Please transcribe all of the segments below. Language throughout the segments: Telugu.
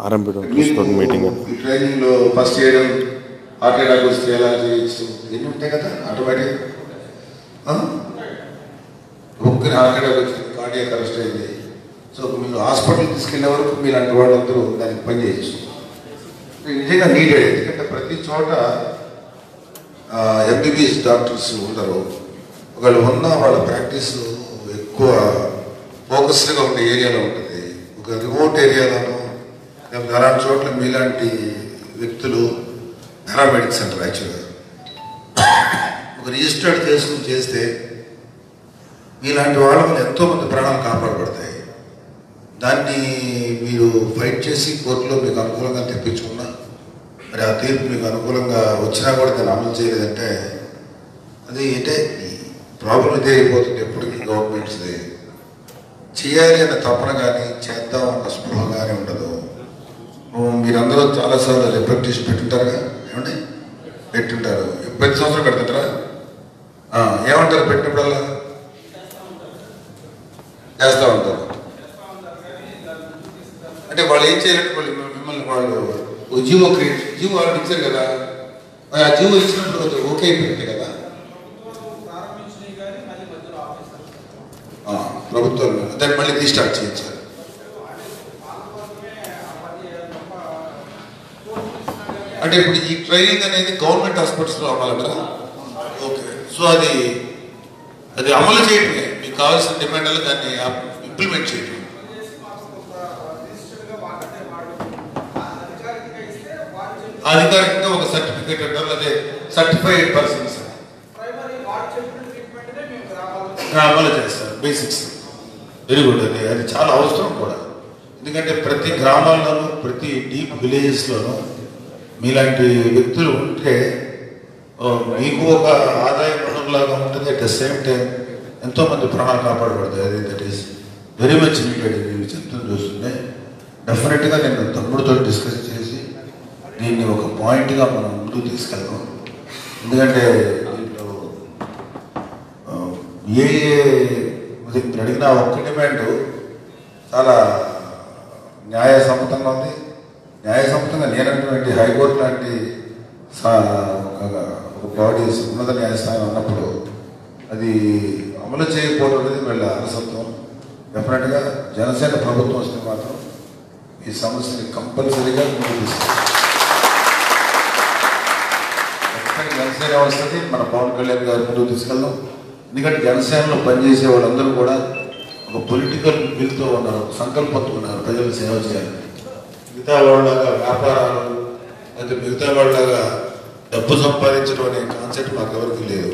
ఆరంభించడం చూసుకోండి మీటింగ్. ఈ ట్రైనింగ్లో ఫస్ట్ చేయడం, హార్ట్ అటాక్ వస్తే ఎలా చేయొచ్చు ఎన్ని ఉంటాయి కదా ఆటోమేటిక్. ఒక్కరి హార్ట్ అటాక్ వచ్చింది, కార్డియాక్ అరెస్ట్ అయింది. సో మీరు హాస్పిటల్ తీసుకెళ్లే వరకు మీలాంటి వాళ్ళందరూ దానికి పని చేయొచ్చు. నిజంగా నీడెడ్. ఎందుకంటే ప్రతి చోట ఎంబీబీఎస్ డాక్టర్స్ ఉండరు. ఒకళ్ళు ఉన్న వాళ్ళ ప్రాక్టీస్ ఎక్కువ ఫోకస్డ్గా ఉండే ఏరియాలో ఉంటుంది. ఒక రిమోట్ ఏరియాలోనూ అలాంటి చోట్ల మీలాంటి వ్యక్తులు పారామెడిక్స్ అంటారు. యాక్చువల్గా ఒక రిజిస్టర్డ్ చేసుకుని చేస్తే మీలాంటి వాళ్ళ వల్ల ఎంతోమంది ప్రాణాలు కాపాడబడతాయి. దాన్ని మీరు ఫైట్ చేసి కోర్టులో మీకు అనుకూలంగా తెప్పించుకున్నా, మరి ఆ తీర్పు మీకు అనుకూలంగా వచ్చినా కూడా దాన్ని అమలు చేయలేదంటే అది అంటే ప్రాబ్లం ఇదే అయిపోతుంది. ఎప్పటికీ గవర్నమెంట్స్ది చేయాలి అన్న తపన కానీ చేద్దాం అన్న స్పృహ కానీ ఉండదు. మీరందరూ చాలాసార్లు రిప్రజెంటేషన్ పెట్టింటారుగా, ఏమండి పెట్టింటారు. ప్రతి సంవత్సరం పెడుతుంటారా? ఏమంటారు పెట్టినప్పుడల్లా? చేస్తూ ఉంటారు. అంటే వాళ్ళు ఏం చేయాలంటే మిమ్మల్ని వాళ్ళు జీవో క్రియేట్ జీవో వాళ్ళు ఇచ్చారు కదా, ఆ జీవో ఇచ్చినప్పుడు ఓకే అయిపోయింది కదా ప్రభుత్వం, దాన్ని మళ్ళీ రీస్టార్ట్ చేయించారు. అంటే ఇప్పుడు ఈ ట్రైనింగ్ అనేది గవర్నమెంట్ హాస్పిటల్స్లో అవ్వాలి కదా. ఓకే, సో అది అమలు చేయటమే మీకు కావాల్సిన డిమాండ్లు, దాన్ని ఇంప్లిమెంట్ చేయటం. అధికారికంగా ఒక సర్టిఫికేట్ అంటారు, అదే సర్టిఫైడ్ పర్సన్స్ అమలు చేస్తారు. Basics very good. అది చాలా అవసరం కూడా. ఎందుకంటే ప్రతి గ్రామాల్లోనూ ప్రతి డీప్ విలేజెస్లోనూ మీలాంటి వ్యక్తులు ఉంటే మీకు ఒక ఆదాయ వనరులాగా ఉంటుంది. అట్ ద సేమ్ టైం ఎంతోమంది ప్రాణాలు కాపాడబడతాయి. అది that is very much needed. ఇవి చెప్తుంది చూస్తుంటే డెఫినెట్గా నేను తమ్ముడితో డిస్కస్ చేసి దీన్ని ఒక పాయింట్గా మనం ముందుకు తీసుకెళ్తాం. ఎందుకంటే దీంట్లో మీరు అడిగిన ఒక్క డిమాండ్ చాలా న్యాయసమ్మతంగా ఉంది. న్యాయసమ్మతంగా నేనంటే హైకోర్టు లాంటి ఒక బాడీస్ ఉన్నత న్యాయస్థానం అన్నప్పుడు అది అమలు చేయకపోవడం అనేది వీళ్ళ అలసత్వం. డెఫినెట్గా జనసేన ప్రభుత్వం వస్తే మాత్రం ఈ సమస్యని కంపల్సరీగా ముందుకు తీసుకెళ్తాం. జనసేన వస్తుంది, మన పవన్ కళ్యాణ్ గారి ముందుకు తీసుకెళ్దాం. ఎందుకంటే జనసేనలో పనిచేసే వాళ్ళందరూ కూడా ఒక పొలిటికల్ విల్తో ఉన్నారు, సంకల్పంతో ఉన్నారు ప్రజలు సేవ చేయాలి. మిగతా వాళ్ళలాగా వ్యాపారాలు అయితే మిగతా వాళ్ళలాగా డబ్బు సంపాదించడం అనే కాన్సెప్ట్ మాకు ఎవరికి లేదు.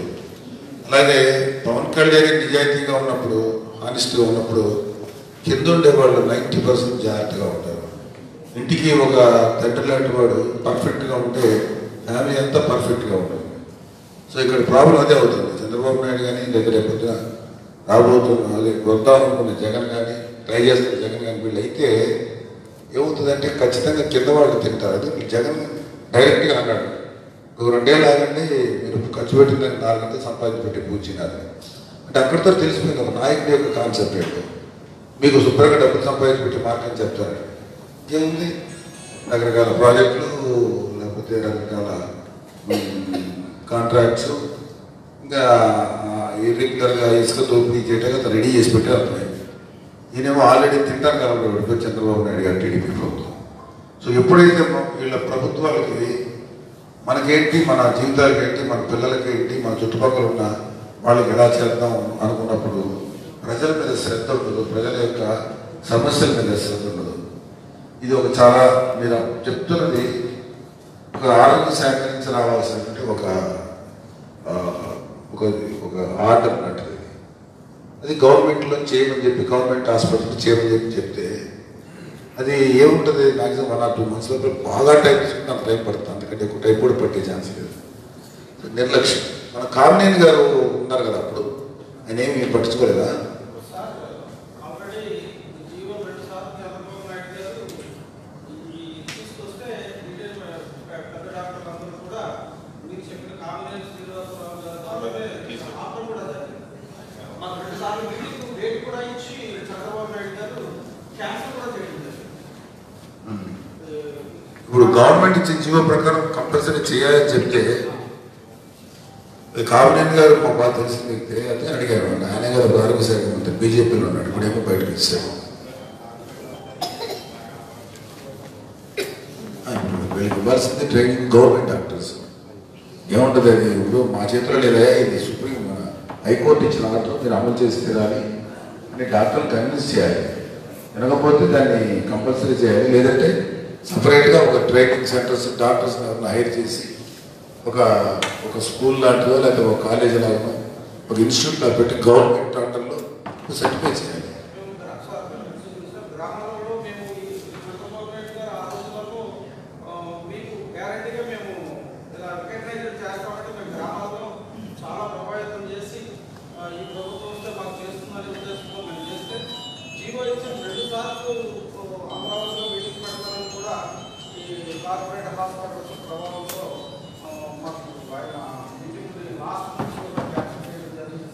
అలాగే పవన్ కళ్యాణ్ నిజాయితీగా ఉన్నప్పుడు, హానెస్ట్గా ఉన్నప్పుడు కింద ఉండే వాళ్ళు 90% జాగ్రత్తగా ఉంటారు. ఇంటికి ఒక తండ్రి లాంటి వాడు పర్ఫెక్ట్గా ఉంటే ఫ్యామిలీ అంతా పర్ఫెక్ట్గా ఉంటుంది. సో ఇక్కడ ప్రాబ్లం అదే అవుతుంది. చంద్రబాబు నాయుడు కానీ దగ్గర పొద్దున రాబోతున్న అదే వద్దాం అనుకున్న జగన్ కానీ ట్రై చేస్తున్న జగన్ కానీ వీళ్ళు అయితే ఏమవుతుందంటే ఖచ్చితంగా కింద వాళ్ళు తింటారు. అది జగన్ డైరెక్ట్గా అన్నాడు, ఒక 2 ఏళ్ళు ఆగండి, మీరు ఖర్చు పెట్టిన 4 గంటలు సంపాదించి పెట్టి పూచినారు అంటే అక్కడితో తెలిసిపోయింది ఒక నాయకుడి యొక్క కాన్సెప్ట్ ఏంటో. మీకు శుభ్రంగా డబ్బులు సంపాదించి పెట్టి మార్కెట్ చెప్తారు. ఏముంది, రకరకాల ప్రాజెక్టులు లేకపోతే రకరకాల కాంట్రాక్ట్స్, ఇంకా ఇర్రెగ్యులర్గా ఇసుక దోపిడీ చేయడానికి రెడీ చేసి పెట్టి అర్థమైంది. ఈయనేమో ఆల్రెడీ తింటారు కాబట్టి చంద్రబాబు నాయుడు గారు టీడీపీ ప్రభుత్వం. సో ఎప్పుడైతే వీళ్ళ ప్రభుత్వాలకి మనకేంటి, మన జీవితాలకి ఏంటి, మన పిల్లలకి ఏంటి, మన చుట్టుపక్కల ఉన్న వాళ్ళకి ఎలా చేద్దాం అనుకున్నప్పుడు ప్రజల మీద శ్రద్ధ ఉండదు, ప్రజల యొక్క సమస్యల మీద శ్రద్ధ ఉండదు. ఇది ఒక చాలా మీరు చెప్తున్నది ఒక ఆరోగ్య శాఖ నుంచి రావాల్సినటువంటి ఒక ఆర్డర్ అన్నట్టు. అది గవర్నమెంట్లో చేయమని చెప్పి, గవర్నమెంట్ హాస్పిటల్ చేయమని చెప్తే అది ఏముంటుంది, మ్యాక్సిమం 1 or 2 months లోపల బాగా టైం తీసుకుంటే అంత టైం పడుతుంది. అందుకంటే ఎక్కువ టైం కూడా పట్టే ఛాన్స్ లేదు. నిర్లక్ష్యం. మన కామినేని గారు ఉన్నారు కదా, అప్పుడు ఆయన ఏమి పట్టించుకోలేదా? ఇప్పుడు గవర్నమెంట్ ఇచ్చే జీవో ప్రకారం కంపల్సరీ చేయాలని చెప్తే కామినేని గారు మా బాగా తెలిసిన వ్యక్తి అయితే అడిగారు ఆయన గారు ఆరోగ్య శాఖ మంత్రి బీజేపీలో ఉన్నాడు, ఇప్పుడేమో బయటకు ఇచ్చారు. వీళ్ళకి ఇవ్వాల్సింది ట్రైనింగ్ గవర్నమెంట్ డాక్టర్స్. ఏముంటుంది అది ఇప్పుడు మా చేతిలో లేదా, ఇది సుప్రీం హైకోర్టు ఇచ్చిన ఆర్డర్ మీరు అమలు చేసి తీరాలి అని డాక్టర్లు కన్విన్స్ చేయాలి. వినకపోతే దాన్ని కంపల్సరీ చేయాలి. లేదంటే సపరేట్గా ఒక ట్రైనింగ్ సెంటర్స్ డాక్టర్స్ హైర్ చేసి ఒక స్కూల్ లాంటిదో లేకపోతే ఒక కాలేజీ లాగానో ఒక ఇన్స్టిట్యూట్లో పెట్టి గవర్నమెంట్ డాక్టర్లో సర్టిఫై చేయాలి.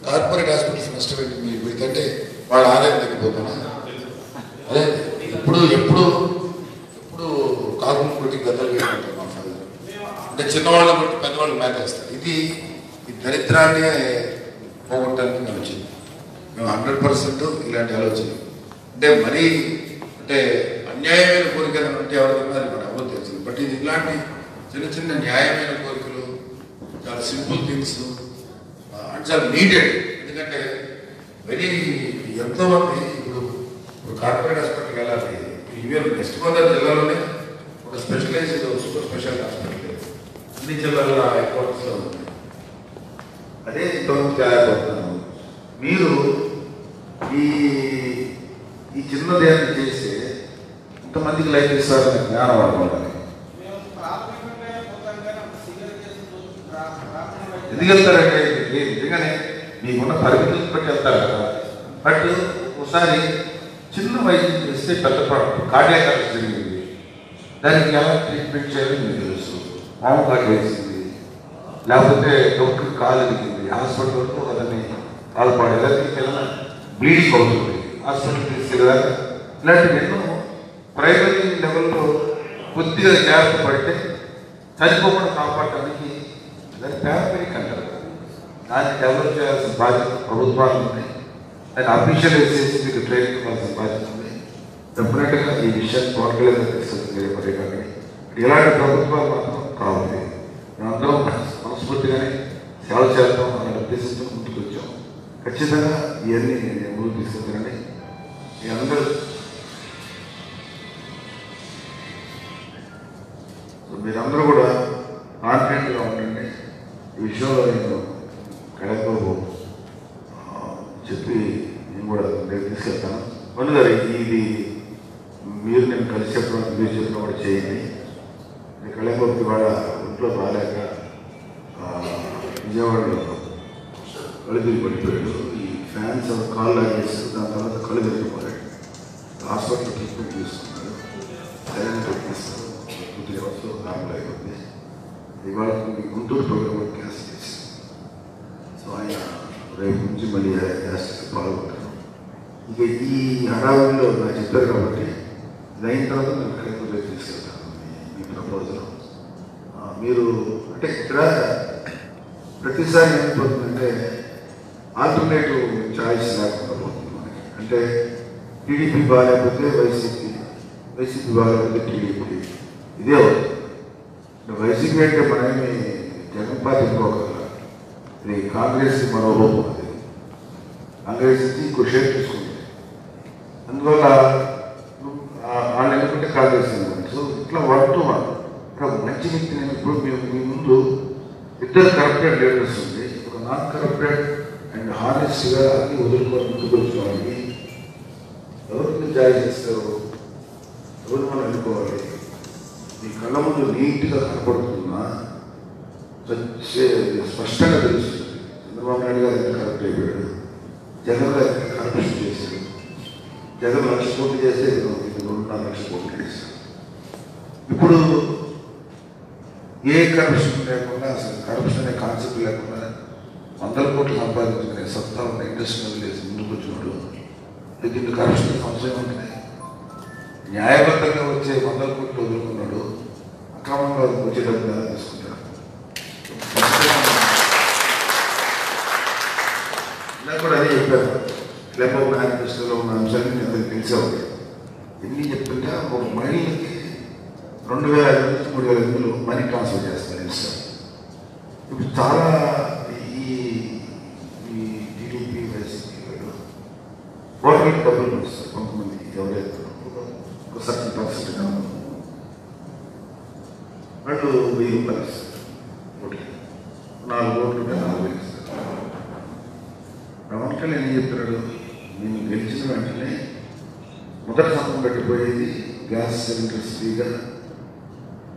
కార్పొరేట్ హాస్పిటల్స్ నష్టపోయింది వీడికంటే వాళ్ళ ఆదాయం తగ్గిపోతున్నా. అదే ఎప్పుడు కాకుండా కొట్టి గద్దలు వేసుకుంటారు మా ఫాదర్. అంటే చిన్నవాళ్ళని కొట్టి పెద్దవాళ్ళు మేతేస్తారు. ఇది ఈ దరిద్రాన్ని పోగొట్టడానికి మేము వచ్చింది. మేము 100% ఇలాంటి ఆలోచన అంటే మరీ అంటే అన్యాయమైన కోరికలు అంటే ఎవరికన్నా అది మనకు ఎవరు తెలుసు. బట్ ఇది ఇలాంటి చిన్న న్యాయమైన కోరికలు, చాలా సింపుల్ థింగ్స్ అండ్ చాలా నీడెడ్. ఎందుకంటే ఎంతోమంది ఇప్పుడు కార్పొరేట్ హాస్పిటల్కి వెళ్ళాలి. ఈవెన్ వెస్ట్ గోదావరి జిల్లాలోనే ఒక స్పెషలైజ్డ్ సూపర్ స్పెషాలిటీ హాస్పిటల్ అన్ని జిల్లాల్లో హెడ్ క్వార్టర్స్లో ఉంది. అదే ఇంతవరకు తయారైపోతున్నాను. మీరు ఈ చిన్నదేన్ని చేస్తే ఇంతమందికి లైఫ్ ఇస్తారనే జ్ఞానం వాడుకోవాలి. ఎందుకు వెళ్తారంటే నిజంగానే మీకున్న పరిమితులను బట్టి వెళ్తారు కదా. బట్ ఒకసారి చిన్న వైద్యం చేస్తే పెద్ద కార్డియాక్ అరెస్ట్ జరిగింది, దానికి ఎలా ట్రీట్మెంట్ చేయాలని మీకు తెలుసు. మామూలు కాటు వేసింది, లేకపోతే డాక్టర్ కాలు ఎదిగింది, హాస్పిటల్లో అదని కాలు పాడేదానికి ఏదైనా బ్లీడింగ్ అవుతుంది, హాస్పిటల్ తీసుకెళ్ళేదాకా ఇలాంటివి ఎన్నో ప్రైమరీ లెవెల్లో కొద్దిగా జాగ్రత్త పడితే చనిపోకుండా కాపాడటానికి దాన్ని పారామెడిక్ అంటారు. దాన్ని డెవలప్ చేయాల్సిన బాధ్యత ప్రభుత్వాలు ఉన్నాయి. దాన్ని అఫీషియల్ వేసేసి మీకు ట్రైనింగ్ ఇవ్వాల్సిన బాధ్యత ఉంది. డెఫినెట్గా ఈ విషయాన్ని తోటలేదు తెలుస్తుంది. మరి కానీ ఇలాంటి ప్రభుత్వాలు మాత్రం కావాలి. మేమందరం మనస్ఫూర్తిగానే సేవ చేద్దాం అనే ఉద్దేశంతో ముందుకు వచ్చాం. ఖచ్చితంగా ఇవన్నీ ముందుకు తీసుకెళ్తానండి. మీ అందరూ మీరందరూ కూడా కాన్ఫిడెంట్గా ఉండండి. ఈ విషయంలో నేను కళతో చెప్పి నేను కూడా రేపు తీసుకెళ్తాను. వన్ గారు ఇది మీరు నేను కలిసి చెప్పడం మీరు చెప్పిన కూడా చేయండి. కళబాబుకి వాళ్ళ ఒంట్లో బాగాలేక విజయవాడలో కళ్ళు తిరిగి పడిపోయాడు. ఈ ఫ్యాన్స్ కాళ్ళు లాగేసి దాని తర్వాత కళ్ళు తిరిగిపోయాడు. హాస్పిటల్ ట్రీట్మెంట్ తీసుకున్నాడు. సరైన పెట్టిస్తారు వస్తూ నార్మల్ అయిపోతుంది. ఇవాళ గుంటూరు ప్రోగ్రామ్ క్యాన్సిల్ చేసి సో ఆయన రేపు నుంచి మళ్ళీ క్యాన్సిల్ పాల్గొంటారు. ఇక ఈ హడావుల్లో నాకు చెప్పారు కాబట్టి ఇది అయిన తర్వాత నేను కలెక్టర్లో తీసుకెళ్తాను ఈ ప్రపోజల్. మీరు అంటే ఇక్కడ ప్రతిసారి ఏమైపోతుందంటే ఆల్టర్నేటివ్ చాయిస్ లేకుండా పోతుంది మనకి. అంటే టీడీపీ బాగాలేకపోతే వైసీపీ బాగాలేకపోతే టీడీపీ ఇదే అవుతుంది. వైసీపీ అంటే మనమేమి జగన్ పార్టీ పోగల ఇది కాంగ్రెస్ మరో రూపం. అది కాంగ్రెస్ నుంచి ఇంకో షేర్ తీసుకుంది. అందువల్ల వాళ్ళు ఎందుకంటే కాంగ్రెస్ సో ఇట్లా 1 to 1 ఇక్కడ మంచి వ్యక్తి. నేను ఇప్పుడు మీ ముందు ఇద్దరు కరప్టెడ్ లీడర్స్ ఉంది. ఒక నాన్ కరప్టెడ్ అండ్ హానెస్ట్గా అన్ని వదులుకొని ముందుకు వచ్చిన వాళ్ళకి ఎవరిని జాయిన్ చేస్తారు, ఎవరు మనం ఎన్నుకోవాలి. మీ కళ్ళ ముందు నీట్గా కనపడుతున్నా స్పష్టంగా తెలుస్తుంది. చంద్రబాబు నాయుడు గారు ఎంత కరెక్ట్ అయిపోయాడు, జగన్ గారు ఎంత కరప్షన్ చేశాడు. జగన్ 1,00,000 కోట్లు చేస్తే 2.5 కోట్లు చేశాడు. ఇప్పుడు ఏ కరప్షన్ లేకుండా, అసలు కరప్షన్ అనే కాన్సెప్ట్ లేకుండా 100 కోట్లు సంపాదించుకునే సత్తా ఉన్న ఇండస్ట్రియల్ లేసి ముందుకు వచ్చినాడు. దీన్ని కరప్షన్ సంశయం ఉంటుంది. న్యాయబద్ధంగా వచ్చే 100 కోట్లు వదులుకున్నాడు. అక్రమంగా వచ్చేటప్పుడు ఎలా తీసుకుంటారు. ఇలా కూడా అదే చెప్పారు. లేకపోతే మేనిఫెస్టోలో ఉన్న అంశాన్ని అతనికి తెలిసేవాడు. ఎన్ని చెప్తుంటే ఒక మహిళకి 2005 నుంచి 3008 మనీ ట్రాన్స్ఫర్ చేస్తారు ఇన్స్టా. ఇప్పుడు చాలా ఈ టీడీపీ వైసీపీ ఓట్లకి డబ్బులు వస్తారు. కొంతమంది ఎవరైతే ఒక సర్టన్ పర్సెంట్ కావాలి వాళ్ళు 1000 రూపాయలు ఇస్తారు. ఓట్లకి 4 ఓట్లు ఉంటే 4000 ఇస్తారు. పవన్ కళ్యాణ్ ఏం చెప్తున్నాడు, నేను గెలిచిన వెంటనే మొదటి సంతకం పెట్టిపోయేది గ్యాస్ సిలిండర్స్ ఫ్రీగా,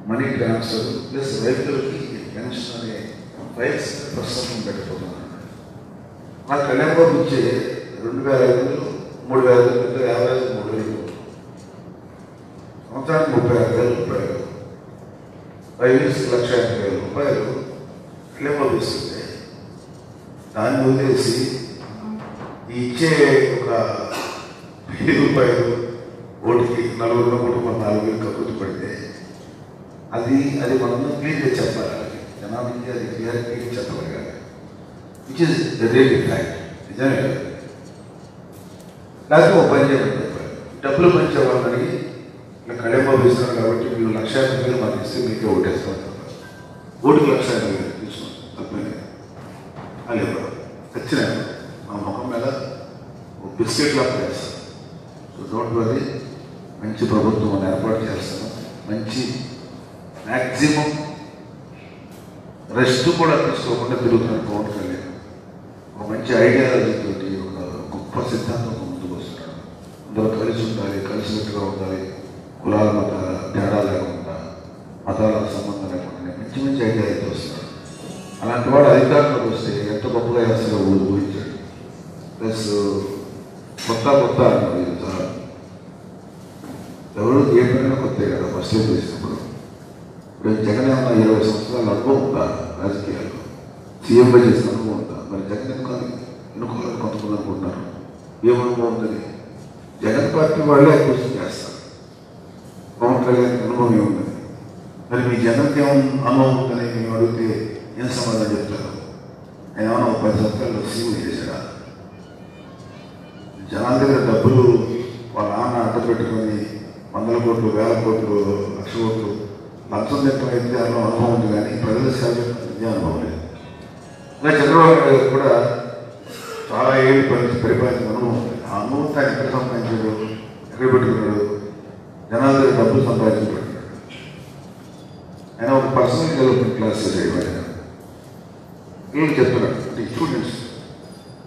మనీ ట్రాన్స్ఫర్ ప్లస్ రైతులకి పెన్షన్ అనే 5% పెట్టిపోతున్నాను. మా కళ్యాణ్ బాబు ఇచ్చే 2005 3000 అంటే 50,000 సంవత్సరానికి 36,000 రూపాయలు, 5 ఇయర్స్కి 1,50,000 రూపాయలు కళ్యాణ్ బాబు ఇస్తుంటే దాన్ని వదిలేసి ఇచ్చే ఒక 1000 రూపాయలు ఓటుకి 40 కుటుంబం 4,000 కక్కుతు పడితే అది మనందరం క్లియర్గా చెప్పాలి. జనానికి అది క్లియర్గా చెప్పగలగాలి. Which is the real fact. నిజమే కదా. లేకపోతే ఒక పని చేయాలని చెప్పాలి. డబ్బులు పంచే వాళ్ళని అడిగి ఇలా కళ్యాణ్ బాబు ఇస్తున్నారు కాబట్టి మీరు 1,50,000 మాకు ఇస్తే మీకే ఓటేస్తారు. ఓటుకు 1,50,000 తీసుకున్నాం తప్పని అది ఇవ్వడం ఖచ్చితంగా మా ముఖం మీద బిస్కెట్లా వేస్తాం. సో డోంట్ వరీ, మంచి ప్రభుత్వం ఏర్పాటు చేస్తాను. మంచి మ్యాక్సిమం రెస్ట్ కూడా తీసుకోకుండా తిరుగుతున్నారు పవన్ కళ్యాణ్. ఒక మంచి ఐడియాలజీతోటి ఒక గొప్ప సిద్ధాంతంతో ముందుకు వస్తున్నాడు. అందరూ కలిసి ఉండాలి, కలిసినట్టుగా ఉండాలి, కులాల మతాల తేడా లేకుండా, మతాల సంబంధం లేకుండా మంచి మంచి ఐడియాలజీ వస్తున్నాడు. అలాంటి వాడు అధికారంలోకి వస్తే ఎంత గొప్పగా అసలు ఊహించాడు. ప్లస్ కొత్త అన్నారు. ఇది చాలా ఎవరు ఏ పైన కొత్తే కదా ఫస్ట్ టైం చేసినప్పుడు. ఇప్పుడు జగన్ ఏమన్నా 20 సంవత్సరాల అనుభవం ఉందా రాజకీయాల్లో, సీఎంగా చేసిన అనుభవం ఉందా? మరి జగన్ ఎన్నుకోవాలని కొంతమంది అనుకుంటున్నారు. ఏమనుభవం ఉందని జగన్ పార్టీ వాళ్ళే క్వశ్చన్ చేస్తారు. పవన్ కళ్యాణ్ అనుభవం ఏముందని. మరి మీ జగన్కి ఏమన్నా అనుభవం ఉందని మేము అడిగితే ఏం సమాధానం చెప్తారు? ఆయన ఏమన్నా 10 సంవత్సరాల్లో సీఎం చేశాడా? జనాల దగ్గర డబ్బులు వాళ్ళ నాన్న అడ్డ పెట్టుకొని 100 కోట్లు 1000 కోట్లు 1,00,000 కోట్లు లంచం తిట్టం అయితే అనుభవం ఉంది, కానీ ప్రజల సేవ ఇదే అనుభవం లేదు. ఇలా చంద్రబాబు నాయుడు గారు కూడా చాలా ఏళ్ళు పరిపాలించిన అనుభవం ఉంది. ఆ అనుభవంతో ఆయన ఎక్కడ సంపాదించాడు, ఎక్కడ పెట్టుకున్నాడు? జనాల దగ్గర డబ్బులు సంపాదించి పెట్టుకున్నాడు. ఆయన ఒక పర్సనల్ డెవలప్మెంట్ క్లాస్ చేయబడి వీళ్ళు చెప్తున్నాడు. అంటే స్టూడెంట్స్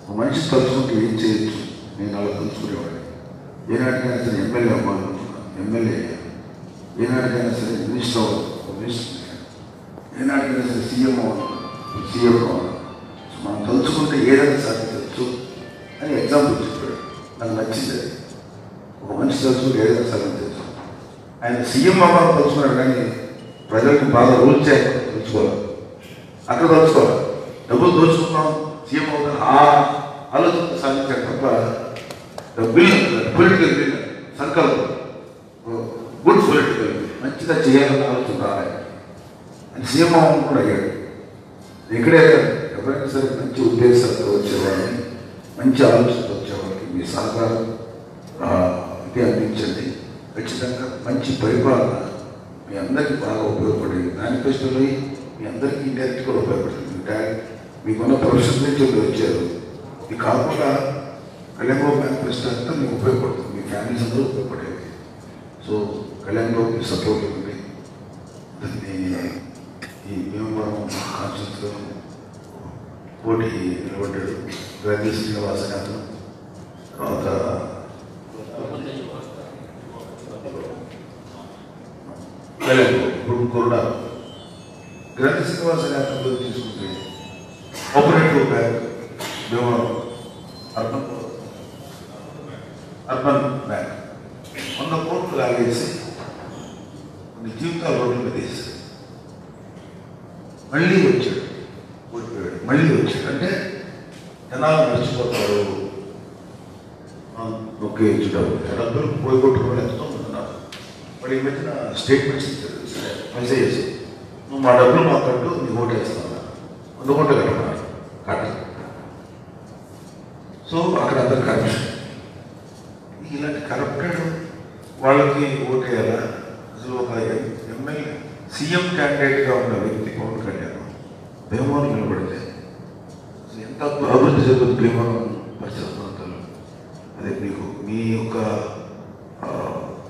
ఒక మనిషి తలుచుకుంటే ఏం చేయొచ్చు, నేను అలా తలుచుకునేవాడిని. ఏనాటికైనా సరే ఎమ్మెల్యే అవ్వాలనుకున్నాను, ఎమ్మెల్యే అయ్యాను. ఏనాటికైనా సరే మినిస్టర్ అవ్వాలి, ఏనాటికైనా సరే సీఎం అవ్వాలి, సీఎం అవ్వాలి. మనం తలుచుకుంటే ఏదైనా సాధించవచ్చు అని ఎగ్జాంపుల్ చెప్పాడు. నాకు నచ్చింది అది. ఒక మనిషి తలుచుకుంటే ఏదైనా సాధించవచ్చు. ఆయన సీఎం అవ్వాలని తలుచుకున్నాడు, కానీ ప్రజలకు బాగా రూల్ చేయాలి తలుచుకోవాలి. అక్కడ తలుచుకోవాలి. డబ్బులు దోచుకున్నాం సీఎం అవుతాను ఆ ఆలోచన సాధించాడు తప్ప పొలిటికల్ బిల్ సంకల్పం గుడ్ పొలిటికల్ మంచిగా చేయాలని ఆలోచన రాలేదు. అని సీఎం అవ్వడం కూడా అయ్యాడు. ఇక్కడే ఎవరైనా సరే మంచి ఉద్దేశాలతో వచ్చేవాళ్ళని, మంచి ఆలోచనతో వచ్చేవాళ్ళకి మీ సహకారం ఇది అందించండి. ఖచ్చితంగా మంచి పరిపాలన మీ అందరికీ బాగా ఉపయోగపడేది. మేనిఫెస్టోలో మీ అందరికీ ఇండైరెక్ట్ కూడా ఉపయోగపడుతుంది. మీకున్న ప్రొఫెషన్ నుంచి వచ్చారు. ఇది కాకుండా కళ్యాణ్ బాబు మేనిఫెస్టో అంతా మీకు ఉపయోగపడుతుంది, మీ ఫ్యామిలీస్ అందరూ ఉపయోగపడేది. సో కళ్యాణ్ బాబుకి సపోర్ట్ ఉంది. దాన్ని ఈ భీమవరం కాన్స్టిట్యూన్సీలో పోటీ నిలబడ్డాడు. గ్రంథి శ్రీనివాస గారు, తర్వాత కళ్యాణ్ బాబు, ఇప్పుడు కూడా గ్రంథి శ్రీనివాస గారు తీసుకుంటే cooperative bank Bhimavaram urban bank 100 కోట్లు లాగేసి కొన్ని జీవితాలు రోడ్ల మీద వేసి మళ్ళీ వచ్చాడు, ఓడిపోయాడు, మళ్ళీ వచ్చాడు. అంటే జనాలు మర్చిపోతారు. ఓకే డబ్బులు పోయి కొట్టుకోవడం ఎంతో ఉన్నారు. మరి ఈ మధ్యన స్టేట్మెంట్స్ ఇచ్చారు. మెసేజ్ చేసి నువ్వు మా డబ్బులు మాకు కట్టు నీకు ఓటు వేస్తాను అందుకుంటే కట్టమన్నారు కట్ట. సో అక్కడ అందరు కరప్షన్. ఇలాంటి కరప్టెడ్ వాళ్ళకి ఓటు వేయాలా? అసలు ఒక ఎమ్మెల్యే సీఎం క్యాండిడేట్గా ఉన్న వ్యక్తి పవన్ కళ్యాణ్ భీమవరం నిలబడితే అసలు ఎంత అభివృద్ధి జరుగుతుంది భీమవరం పరిసర ప్రాంతాల్లో. అదే మీకు మీ యొక్క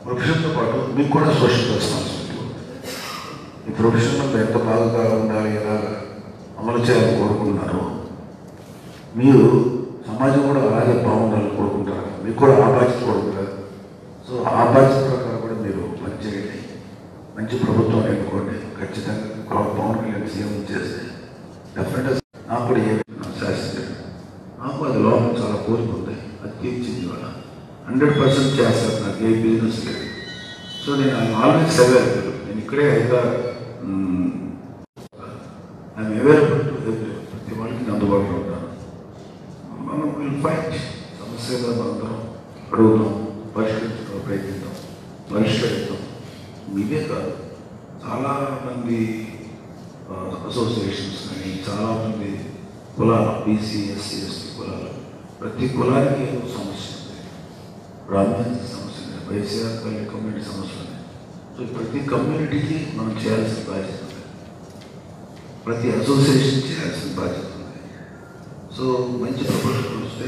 ప్రొఫెషన్తో పాటు మీకు కూడా సోషల్ రెస్పాన్సిబిలిటీ ఉంది. ఈ ప్రొఫెషన్లో ఎంత బాగా ఉండాలి, ఎలా అమలు చేయాలని కోరుకుంటున్నారు, మీరు సమాజం కూడా అలాగే బాగుండాలని కోరుకుంటారు. మీకు కూడా ఆ బాధ్యత కూడా ఉంటుంది. సో ఆ బాధ్యత ప్రకారం కూడా మీరు పనిచేయండి, మంచి ప్రభుత్వం ఎన్నుకోండి. ఖచ్చితంగా పవన్ కళ్యాణ్ సీఎం చేస్తే డెఫినెట్గా నాకు కూడా శాస్త్రం నాకు అది లోపల చాలా కోరిక ఉంది. అది తీర్చింది వాళ్ళ 100% చేస్తారు. నాకు ఏ బిజినెస్ లేదు. సో నేను ఆల్వేస్ అవైలబుల్. నేను ఇక్కడే అయితే ఐఎమ్ అవైలబుల్ టు ప్రతి వాళ్ళకి అందుబాటులో ఉంటాను. మనం విల్ ఫైట్. సమస్యగా మనందరం అడుగుతాం, పరిష్కరించడం ప్రయత్నిద్దాం, పరిష్కరిద్దాం. ఇదే కాదు, చాలామంది అసోసియేషన్స్ కానీ చాలామంది కులాలు, బీసీ, ఎస్సీ, ఎస్టీ కులాలు, ప్రతి కులానికి ఏదో సమస్య ఉంది. బ్రాహ్మణ సమస్య ఉంది, వైశ్యాల కమ్యూనిటీ సమస్య ఉంది. సో ప్రతి కమ్యూనిటీకి మనం చేయాల్సిన బాధ్యత ఉంది, ప్రతి అసోసియేషన్ చేయాల్సిన బాధ్యత ఉంది. సో మంచి ప్రపోజల్ వస్తే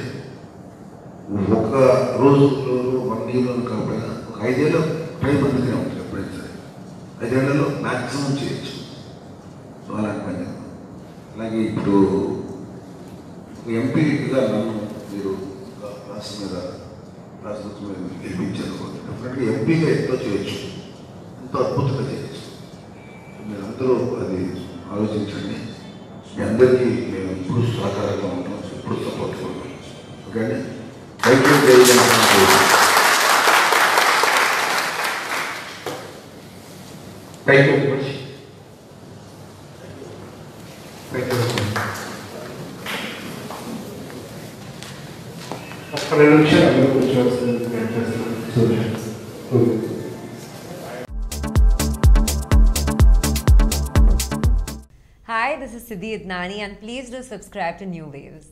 ఒక రోజులో 1 year కాకపోయినా ఒక 5 ఏళ్ళ టైం అందుకనే ఉంటుంది. ఎప్పుడైనా సరే 5 ఏళ్లలో మ్యాక్సిమం చేయొచ్చు. సో అలాంటి పని. అలాగే ఇప్పుడు ఎంపీగా నన్ను మీరు క్లాస్ మీద గెలిపించారు. డెఫినెట్గా ఎంపీగా ఎంతో చేయొచ్చు, ఎంతో అద్భుతంగా చేయొచ్చు. మీరందరూ అది ఆలోచించండి. మీ అందరికీ మేము ఎప్పుడు సహకారంగా ఉంటాం, ఎప్పుడు సపోర్ట్ ఉంటాం. ఓకే అండి. Thank you. Thank you very much. ఒక్క 2 నిమిషాలు అందరూ కూర్చోవాల్సింది. Hi, this is Siddhi Idnani and please do subscribe to New Waves.